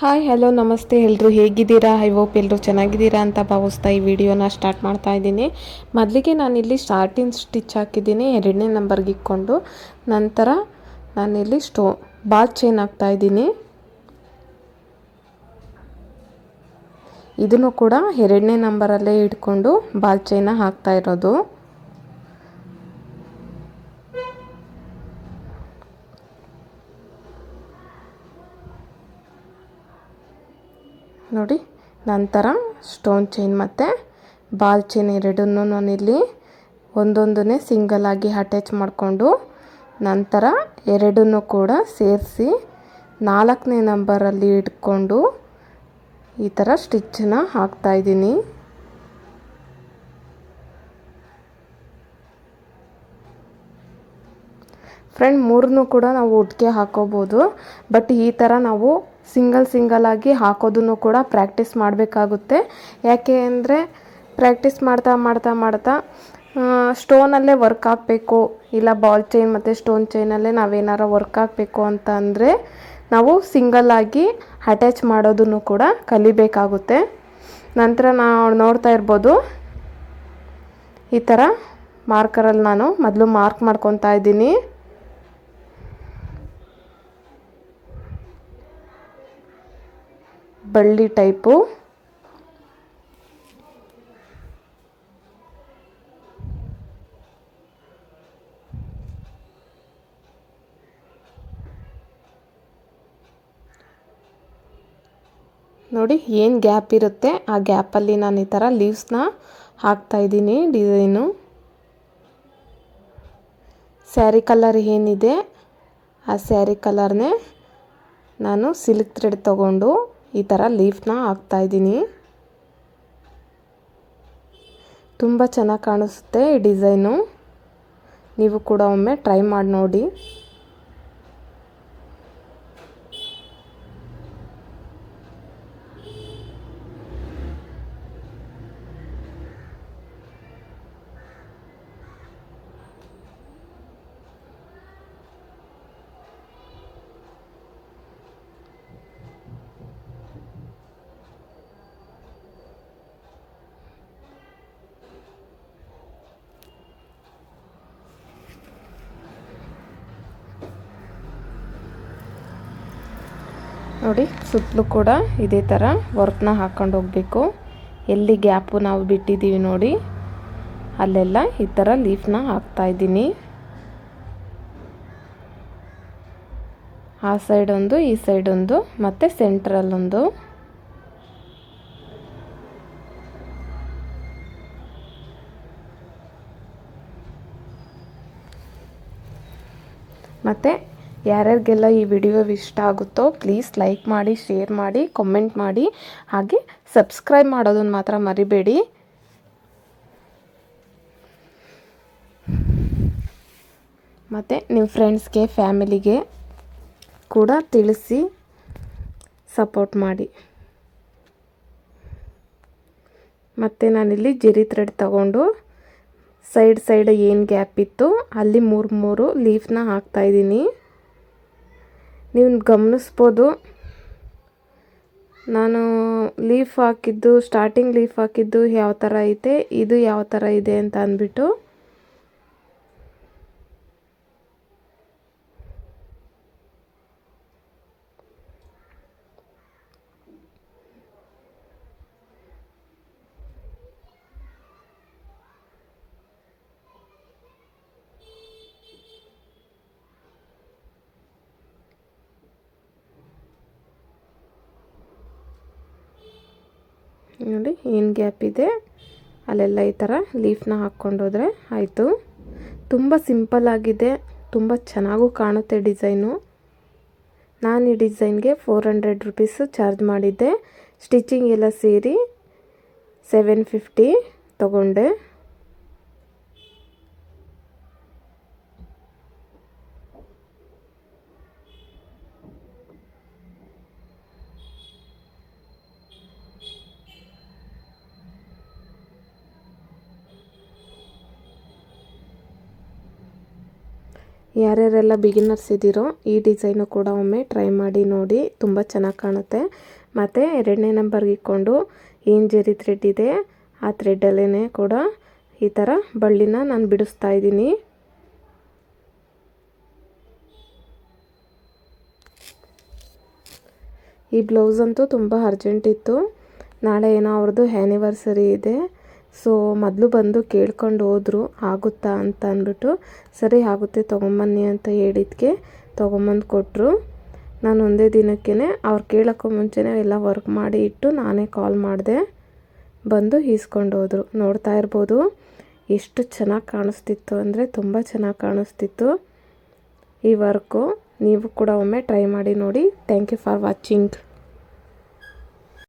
Hi hello ನಮಸ್ತೆ ಎಲ್ಲರೂ ಹೇಗಿದ್ದೀರಾ? ಐ ಹೋಪ್ ಎಲ್ಲರೂ ಚೆನ್ನಾಗಿದ್ದೀರಾ ಅಂತ ಭಾವಿಸ್ತಾ ಈ ವಿಡಿಯೋನ ಸ್ಟಾರ್ಟ್ ಮಾಡ್ತಾ ಇದ್ದೀನಿ. ಮೊದಲಿಗೆ ನಾನಿಲ್ಲಿ ಸ್ಟಾರ್ಟಿಂಗ್ ಸ್ಟಿಚ್ ಹಾಕಿದ್ದೀನಿ 2ನೇ ನಂಬರ್ಗೆ ಇಟ್ಕೊಂಡು. ನಂತರ ನಾನಿಲ್ಲಿ ಬಾಲ್ ಚೈನ್ ಹಾಕ್ತಾ ಇದ್ದೀನಿ. ಇದನ್ನು ಕೂಡ 2ನೇ ನಂಬರಲ್ಲೇ ಇಟ್ಕೊಂಡು ಬಾಲ್ ಚೈನ ಹಾಕ್ತಾ ಇರೋದು. ನೋಡಿ, ನಂತರ ಸ್ಟೋನ್ ಚೈನ್ ಮತ್ತು ಬಾಲ್ ಚೈನ್ ಎರಡನ್ನೂ ನಾನಿಲ್ಲಿ ಒಂದೊಂದನ್ನೇ ಸಿಂಗಲ್ ಆಗಿ ಅಟ್ಯಾಚ್ ಮಾಡಿಕೊಂಡು ನಂತರ ಎರಡನ್ನೂ ಕೂಡ ಸೇರಿಸಿ 4ನೇ ನಂಬರಲ್ಲಿ ಇಟ್ಕೊಂಡು ಈ ಥರ ಸ್ಟಿಚ್ಚನ್ನ ಹಾಕ್ತಾ ಇದ್ದೀನಿ. ಫ್ರೆಂಡ್, ಮೂರನ್ನೂ ಕೂಡ ನಾವು ಒಟ್ಟಿಗೆ ಹಾಕೋಬೋದು. ಬಟ್ ಈ ಥರ ನಾವು ಸಿಂಗಲ್ ಆಗಿ ಹಾಕೋದನ್ನು ಕೂಡ ಪ್ರಾಕ್ಟೀಸ್ ಮಾಡಬೇಕಾಗುತ್ತೆ. ಯಾಕೆ ಅಂದರೆ ಪ್ರಾಕ್ಟೀಸ್ ಮಾಡ್ತಾ ಸ್ಟೋನಲ್ಲೇ ವರ್ಕ್ ಹಾಕಬೇಕು, ಇಲ್ಲ ಬಾಲ್ ಚೈನ್ ಮತ್ತು ಸ್ಟೋನ್ ಚೈನಲ್ಲೇ ನಾವೇನಾರು ವರ್ಕ್ ಹಾಕಬೇಕು ಅಂತ ಅಂದರೆ ನಾವು ಸಿಂಗಲ್ಲಾಗಿ ಅಟ್ಯಾಚ್ ಮಾಡೋದನ್ನು ಕೂಡ ಕಲಿಬೇಕಾಗುತ್ತೆ. ನಂತರ ನಾವು ನೋಡ್ತಾ ಇರ್ಬೋದು, ಈ ಥರ ಮಾರ್ಕರಲ್ಲಿ ನಾನು ಮೊದಲು ಮಾರ್ಕ್ ಮಾಡ್ಕೊತಾ ಇದ್ದೀನಿ. ಬಳ್ಳಿ ಟೈಪು ನೋಡಿ, ಏನು ಗ್ಯಾಪ್ ಇರುತ್ತೆ ಆ ಗ್ಯಾಪಲ್ಲಿ ನಾನು ಈ ಥರ ಲೀವ್ಸ್ನ ಹಾಕ್ತಾಯಿದ್ದೀನಿ. ಡಿಸೈನು ಸ್ಯಾರಿ ಕಲರ್ ಏನಿದೆ ಆ ಸ್ಯಾರಿ ಕಲರ್ನೇ ನಾನು ಸಿಲ್ಕ್ ಥ್ರೆಡ್ ತಗೊಂಡು ಈ ಥರ ಲೀಫ್ನ ಹಾಕ್ತಾಯಿದ್ದೀನಿ. ತುಂಬ ಚೆನ್ನಾಗಿ ಕಾಣಿಸುತ್ತೆ ಈ ಡಿಸೈನು. ನೀವು ಕೂಡ ಒಮ್ಮೆ ಟ್ರೈ ಮಾಡಿ ನೋಡಿ. ನೋಡಿ, ಸುತ್ತಲೂ ಕೂಡ ಇದೇ ಥರ ವರ್ಕ್ನ ಹಾಕ್ಕೊಂಡು ಹೋಗಬೇಕು. ಎಲ್ಲಿ ಗ್ಯಾಪು ನಾವು ಬಿಟ್ಟಿದ್ದೀವಿ ನೋಡಿ ಅಲ್ಲೆಲ್ಲ ಈ ಥರ ಲೀಫ್ನ ಹಾಕ್ತಾಯಿದ್ದೀನಿ. ಆ ಸೈಡ್ ಒಂದು, ಈ ಸೈಡ್ ಒಂದು, ಮತ್ತು ಸೆಂಟ್ರಲ್ಲೊಂದು. ಮತ್ತು ಯಾರ್ಯಾರಿಗೆಲ್ಲ ಈ ವಿಡಿಯೋ ಇಷ್ಟ ಆಗುತ್ತೋ ಪ್ಲೀಸ್ ಲೈಕ್ ಮಾಡಿ, ಶೇರ್ ಮಾಡಿ, ಕಾಮೆಂಟ್ ಮಾಡಿ, ಹಾಗೆ ಸಬ್ಸ್ಕ್ರೈಬ್ ಮಾಡೋದನ್ನು ಮಾತ್ರ ಮರಿಬೇಡಿ. ಮತ್ತು ನಿಮ್ಮ ಫ್ರೆಂಡ್ಸ್ಗೆ, ಫ್ಯಾಮಿಲಿಗೆ ಕೂಡ ತಿಳಿಸಿ ಸಪೋರ್ಟ್ ಮಾಡಿ. ಮತ್ತು ನಾನಿಲ್ಲಿ ಜೆರಿ ಥ್ರೆಡ್ ತಗೊಂಡು ಸೈಡ್ ಏನು ಗ್ಯಾಪ್ ಇತ್ತು ಅಲ್ಲಿ 3 ಲೀಫ್ನ ಹಾಕ್ತಾಯಿದ್ದೀನಿ. ನೀವು ಗಮನಿಸ್ಬೋದು, ನಾನು ಲೀಫ್ ಹಾಕಿದ್ದು, ಸ್ಟಾರ್ಟಿಂಗ್ ಲೀಫ್ ಹಾಕಿದ್ದು ಯಾವ ಥರ ಐತೆ, ಇದು ಯಾವ ಥರ ಇದೆ ಅಂತ ಅಂದ್ಬಿಟ್ಟು. ನೋಡಿ, ಏನು ಗ್ಯಾಪ್ ಇದೆ ಅಲ್ಲೆಲ್ಲ ಈ ಥರ ಲೀಫ್ನ ಹಾಕ್ಕೊಂಡೋದ್ರೆ ಆಯಿತು. ತುಂಬ ಸಿಂಪಲ್ ಆಗಿದೆ, ತುಂಬ ಚೆನ್ನಾಗೂ ಕಾಣುತ್ತೆ ಡಿಸೈನು. ನಾನು ಈ ಡಿಸೈನ್ಗೆ 400 ರುಪೀಸು ಚಾರ್ಜ್ ಮಾಡಿದ್ದೆ. ಸ್ಟಿಚಿಂಗ್ ಎಲ್ಲ ಸೇರಿ 750 ತಗೊಂಡೆ. ಯಾರ್ಯಾರೆಲ್ಲ ಬಿಗಿನರ್ಸ್ ಇದ್ದೀರೋ ಈ ಡಿಸೈನು ಕೂಡ ಒಮ್ಮೆ ಟ್ರೈ ಮಾಡಿ ನೋಡಿ, ತುಂಬ ಚೆನ್ನಾಗಿ ಕಾಣುತ್ತೆ. ಮತ್ತು 2ನೇ ನಂಬರ್ಗೆ ಇಟ್ಕೊಂಡು ಏನು ಜರಿ ಥ್ರೆಡ್ ಇದೆ ಆ ಥ್ರೆಡ್ಡಲ್ಲೇ ಕೂಡ ಈ ಥರ ಬಳ್ಳಿನ ನಾನು ಬಿಡಿಸ್ತಾ ಇದ್ದೀನಿ. ಈ ಬ್ಲೌಸ್ ಅಂತೂ ತುಂಬ ಅರ್ಜೆಂಟ್ ಇತ್ತು. ನಾಳೆ ಏನೋ ಅವ್ರದ್ದು ಆ್ಯನಿವರ್ಸರಿ ಇದೆ. ಸೊ ಮೊದಲು ಬಂದು ಕೇಳ್ಕೊಂಡು ಹೋದರು ಆಗುತ್ತಾ ಅಂತ ಅಂದ್ಬಿಟ್ಟು, ಸರಿ ಆಗುತ್ತೆ ತೊಗೊಂಬನ್ನಿ ಅಂತ ಹೇಳಿದ್ಕೆ ತೊಗೊಂಬಂದು ಕೊಟ್ಟರು. ನಾನು ಒಂದೇ ದಿನಕ್ಕೇ ಅವ್ರು ಕೇಳೋಕ್ಕೂ ಮುಂಚೆನೇ ಎಲ್ಲ ವರ್ಕ್ ಮಾಡಿ ಇಟ್ಟು ನಾನೇ ಕಾಲ್ ಮಾಡಿದೆ. ಬಂದು ಈಸ್ಕೊಂಡು ಹೋದರು. ನೋಡ್ತಾ ಇರ್ಬೋದು ಎಷ್ಟು ಚೆನ್ನಾಗಿ ಕಾಣಿಸ್ತಿತ್ತು ಅಂದರೆ ತುಂಬ ಚೆನ್ನಾಗಿ ಕಾಣಿಸ್ತಿತ್ತು ಈ ವರ್ಕು. ನೀವು ಕೂಡ ಒಮ್ಮೆ ಟ್ರೈ ಮಾಡಿ ನೋಡಿ. Thank you for watching.